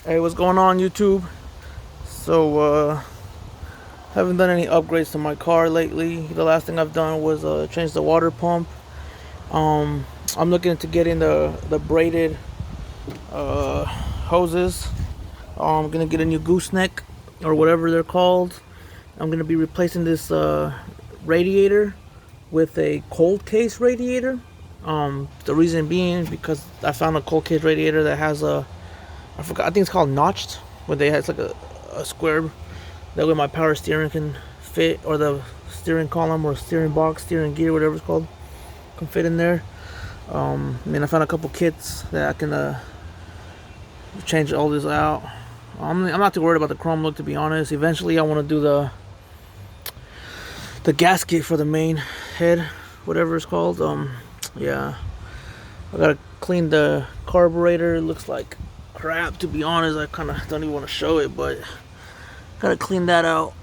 Hey, what's going on, YouTube? So, haven't done any upgrades to my car lately. The last thing I've done was change the water pump. Um, I'm looking into getting the braided hoses. I'm gonna get a new gooseneck or whatever they're called. I'm gonna be replacing this radiator with a cold case radiator. The reason being because I found a cold case radiator that has I forgot, I think it's called notched, where they have it's like a square. That way my power steering can fit, or the steering column or steering box, steering gear, whatever it's called, can fit in there. I found a couple kits that I can change all this out. I'm not too worried about the chrome look, to be honest. Eventually I want to do the gasket for the main head, whatever it's called. Yeah, I gotta clean the carburetor. It looks like crap, to be honest. I kind of don't even want to show it, but gotta clean that out.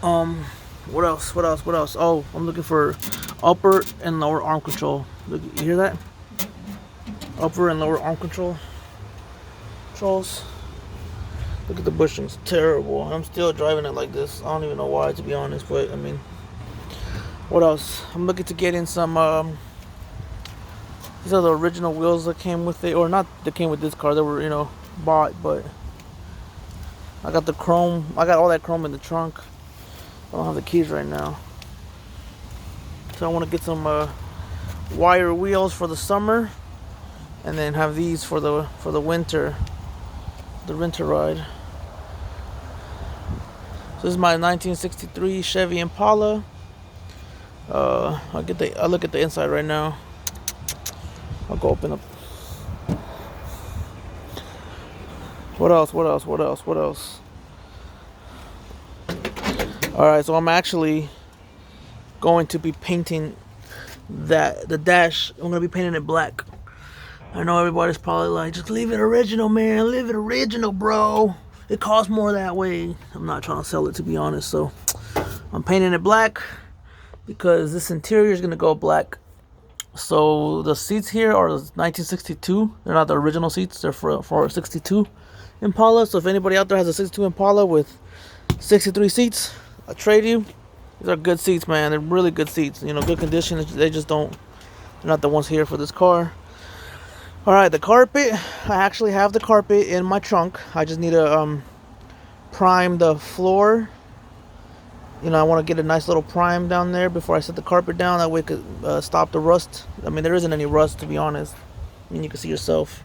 What else? What else? What else? Oh, I'm looking for upper and lower arm control. Look, you hear that? Upper and lower arm controls. Look at the bushings, terrible. I'm still driving it like this. I don't even know why, to be honest. But I mean, what else? I'm looking to get in some. These are the original wheels that came with it, or not? That came with this car. They were, bought, but I got the chrome. I got all that chrome in the trunk. I don't have the keys right now. So I want to get some wire wheels for the summer, and then have these for the winter, the winter ride. So this is my 1963 Chevy Impala. I'll look at the inside right now. I'll go open up. What else? What else? What else? What else? Alright, so I'm actually going to be painting the dash. I'm gonna be painting it black. I know everybody's probably like, just leave it original, man. Leave it original, bro. It costs more that way. I'm not trying to sell it, to be honest. So I'm painting it black because this interior is gonna go black. So the seats here are 1962. They're not the original seats. They're for a 62 Impala. So if anybody out there has a 62 Impala with 63 seats, I trade you. These are good seats, man. They're really good seats. Good condition. They just don't. They're not the ones here for this car. All right, the carpet. I actually have the carpet in my trunk. I just need to prime the floor. I want to get a nice little prime down there before I set the carpet down. That way it could stop the rust. I mean, there isn't any rust, to be honest. I mean, you can see yourself.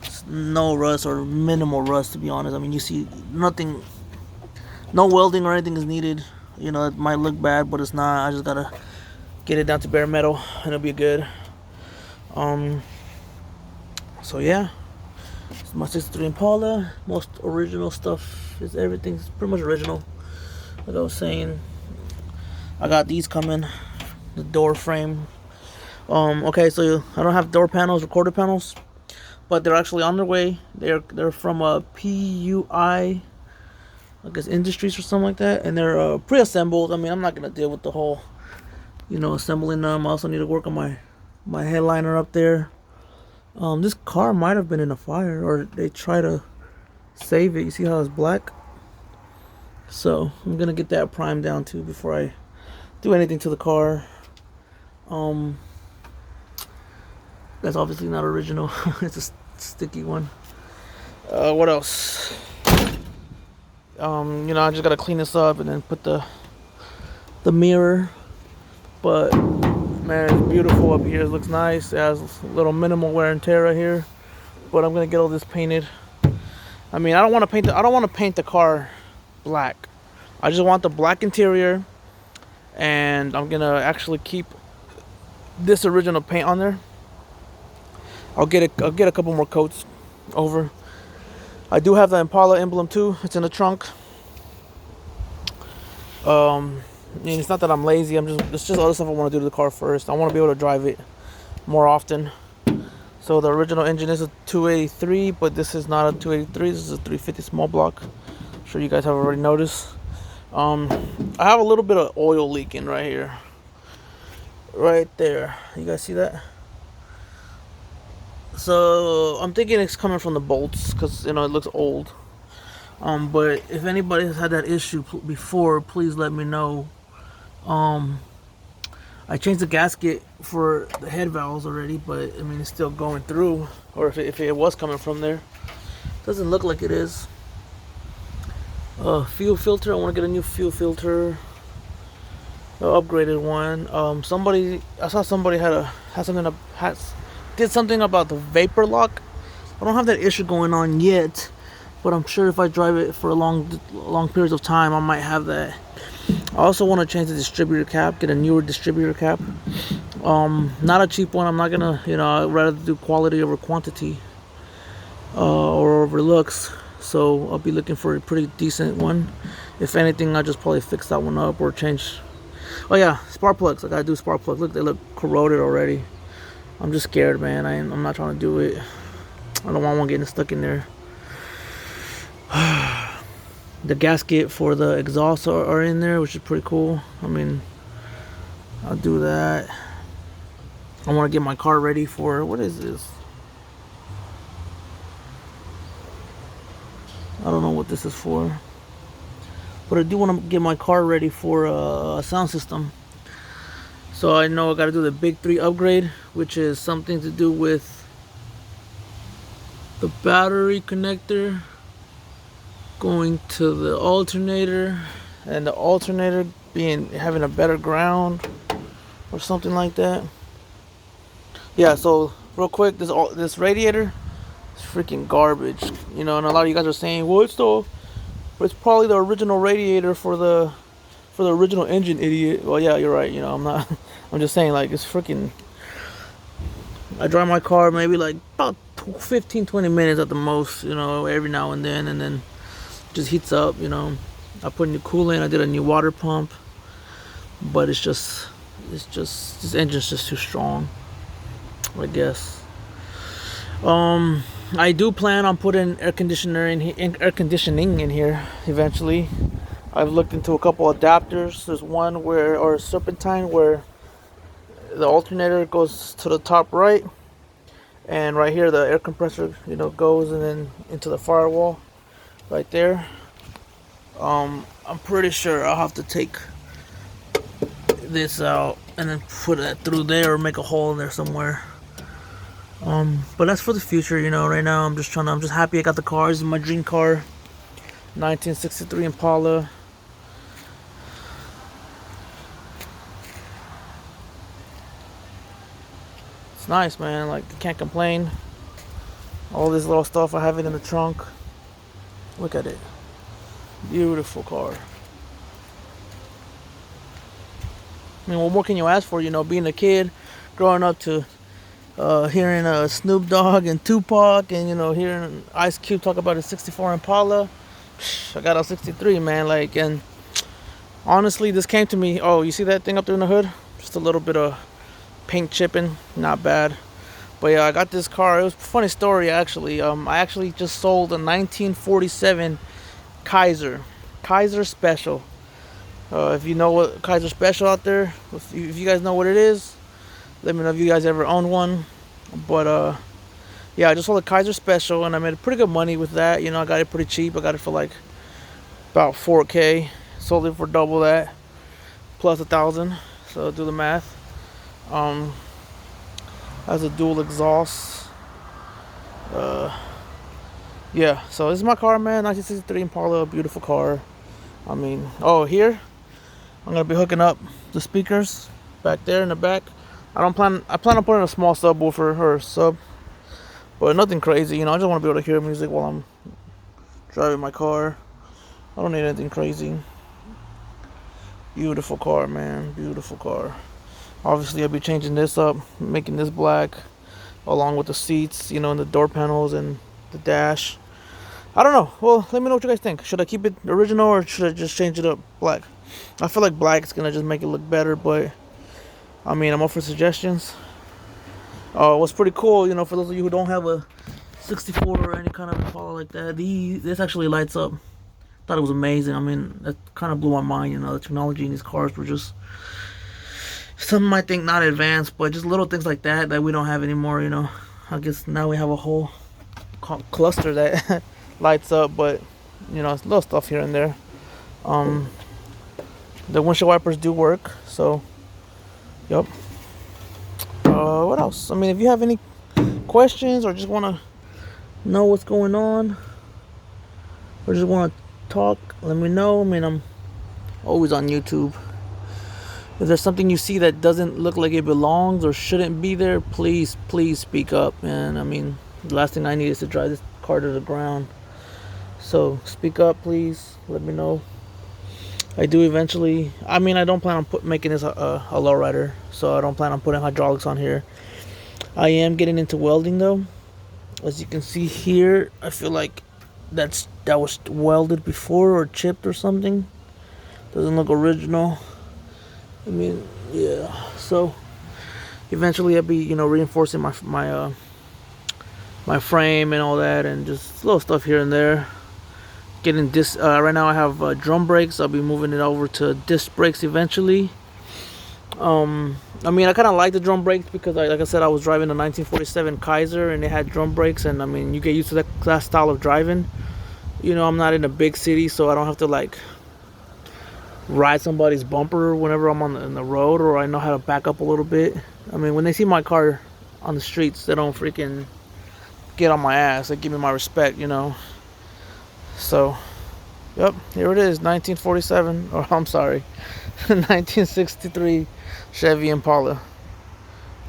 It's no rust or minimal rust, to be honest. I mean, you see nothing. No welding or anything is needed. It might look bad, but it's not. I just gotta get it down to bare metal, and it'll be good. So yeah, it's my 63 Impala. Most original stuff is everything's pretty much original. Like I was saying, I got these coming. The door frame. Okay, so I don't have door panels or quarter panels, but they're actually on their way. They're from PUI, I guess Industries or something like that, and they're pre-assembled. I mean, I'm not gonna deal with the whole, assembling them. I also need to work on my headliner up there. This car might have been in a fire, or they try to save it. You see how it's black? So I'm gonna get that primed down too before I do anything to the car. That's obviously not original. It's a sticky one. What else? I just gotta clean this up and then put the mirror. But man, it's beautiful up here. It looks nice. It has a little minimal wear and tear right here. But I'm gonna get all this painted. I mean, I don't want to paint the car black. I just want the black interior, and I'm gonna actually keep this original paint on there. I'll get a couple more coats over. I do have the Impala emblem too. It's in the trunk. And it's not that I'm lazy. It's just other stuff I want to do to the car first. I want to be able to drive it more often. So the original engine is a 283, but this is not a 283. This is a 350 small block. I'm sure you guys have already noticed. I have a little bit of oil leaking right here. Right there. You guys see that? So I'm thinking it's coming from the bolts because it looks old. But if anybody has had that issue before, please let me know. Um, I changed the gasket for the head valves already, but I mean it's still going through. Or if it was coming from there, doesn't look like it is. Fuel filter. I want to get a new fuel filter, upgraded one. I saw somebody had something did something about the vapor lock. I don't have that issue going on yet, but I'm sure if I drive it for long periods of time, I might have that. I also want to change the distributor cap, get a newer distributor cap. Not a cheap one. I'm not gonna, I'd rather do quality over quantity, or over looks. So I'll be looking for a pretty decent one. If anything, I'll just probably fix that one up or change. Oh yeah, spark plugs. I gotta do spark plugs. Look, they look corroded already. I'm just scared, man. I'm not trying to do it. I don't want one getting stuck in there. The gasket for the exhaust are in there, which is pretty cool. I mean, I'll do that. I want to get my car ready for, what is this? I don't know what this is for. But I do want to get my car ready for a sound system. So I know I got to do the big 3 upgrade, which is something to do with the battery connector going to the alternator, and the alternator having a better ground or something like that. Yeah, so real quick, this radiator is freaking garbage, and a lot of you guys are saying, well, it's probably the original radiator for the original engine, idiot. Well, yeah, you're right. I'm not. I'm just saying, like, it's freaking. I drive my car maybe like about 15, 20 minutes at the most, every now and then just heats up. I put new coolant. I did a new water pump, but it's just this engine's just too strong, I guess. I do plan on putting air conditioning in here eventually. I've looked into a couple adapters. There's one or serpentine where the alternator goes to the top right, and right here the air compressor, goes and then into the firewall right there. I'm pretty sure I'll have to take this out and then put it through there or make a hole in there somewhere. But that's for the future, right now I'm just happy I got the car. This is my dream car. 1963 Impala. It's nice, man. Like, I can't complain. All this little stuff, I have it in the trunk. Look at it. Beautiful car. I mean, what more can you ask for? Being a kid, growing up to hearing Snoop Dogg and Tupac, and hearing Ice Cube talk about a '64 Impala. I got a '63, man. Like, and honestly, this came to me. Oh, you see that thing up there in the hood? Just a little bit of paint chipping, not bad. But yeah, I got this car. It was a funny story, actually. I actually just sold a 1947 Kaiser Special. If you know what Kaiser Special out there, if you guys know what it is, let me know if you guys ever owned one. But yeah, I just sold a Kaiser Special and I made pretty good money with that. I got it pretty cheap. I got it for like about $4K. Sold it for double that, plus $1,000. So do the math. Has a dual exhaust. Yeah, so this is my car, man. 1963 Impala, beautiful car. I mean, here I'm gonna be hooking up the speakers back there in the back. I plan on putting a small subwoofer or sub, but nothing crazy. I just want to be able to hear music while I'm driving my car. I don't need anything crazy. Beautiful car, man. Beautiful car. Obviously, I'll be changing this up, making this black, along with the seats, and the door panels and the dash. I don't know. Well, let me know what you guys think. Should I keep it original or should I just change it up black? I feel like black is gonna just make it look better, but I mean, I'm up for suggestions. What's pretty cool, for those of you who don't have a '64 or any kind of Impala like that, this actually lights up. Thought it was amazing. I mean, that kind of blew my mind. The technology in these cars were just, some might think not advanced, but just little things like that we don't have anymore. I guess now we have a whole cluster that lights up, but it's little stuff here and there. Um, the windshield wipers do work, so yep. What else? I mean, if you have any questions or just want to know what's going on or just want to talk, let me know. I mean, I'm always on YouTube. If there's something you see that doesn't look like it belongs or shouldn't be there, please speak up. And I mean, the last thing I need is to drive this car to the ground. So speak up, please. Let me know. I do eventually. I mean, I don't plan on making this a lowrider, so I don't plan on putting hydraulics on here. I am getting into welding though. As you can see here, I feel like that was welded before or chipped or something. Doesn't look original. I mean, yeah. So eventually I'll be, reinforcing my frame and all that, and just little stuff here and there. Getting disc. Right now I have drum brakes. I'll be moving it over to disc brakes eventually. I mean, I kind of like the drum brakes because, like I said, I was driving a 1947 Kaiser and it had drum brakes, and I mean, you get used to that style of driving. I'm not in a big city, so I don't have to like ride somebody's bumper whenever I'm in the road, or I know how to back up a little bit. I mean, when they see my car on the streets, they don't freaking get on my ass. They give me my respect, So, yep, here it is, 1947, or I'm sorry, 1963 Chevy Impala.